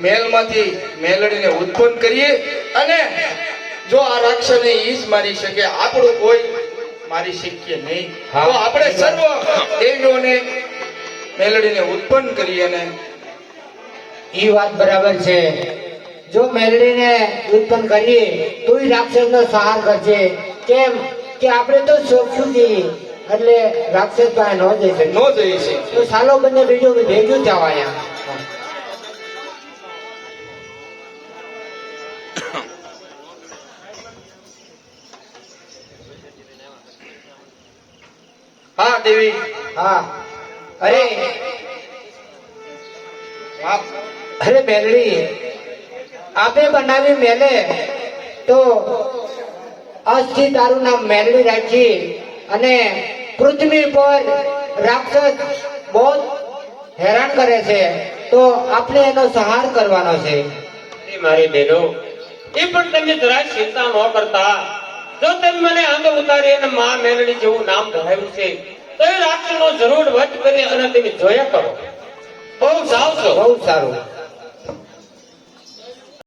મહેલમાંથી મેલડીને ઉત્પન્ન કરીએ અને જો આ રાક્ષસને ઈ જ મારી શકે, આપણું કોઈ મારી શકીએ નહીં, તો આપણે સર્વ દેવીઓને મેલડીને ઉત્પન્ન કરીએ. ને ઈ વાત બરાબર છે. જો મેલડીને ઉત્પન્ન કરીએ તો ઈ રાક્ષસનો સંહાર કરશે. કેમ કે આપણે તો ચોખ્ખું છીએ એટલે રાક્ષસ પાસે ન જઈ શકે. નો જઈ છે. તો ચાલો બંને બીજું ભેગું જાવ અહીંયા. હા દેવી. હા. અરે હા અરે મેલડી, આપે બનાવી મેલે તો આજથી તારું નામ મેલડી રાખી અને પૃથ્વી પર રાક્ષસ બહુ હેરાન કરે છે, તો આપણે એનો સંહાર કરવાનો છે. મારી બહેનો, એ પણ તમે જરાય ચિંતા ન કરતા. જો તમે મને અંગ ઉતારી અને મા મેલડી જેવું નામ ધરાવ્યું છે તો એ રાક્ષસનો જરૂર વધ કરી અને તમે જોયા કરો. બહુ જાવ છો. બહુ સારું.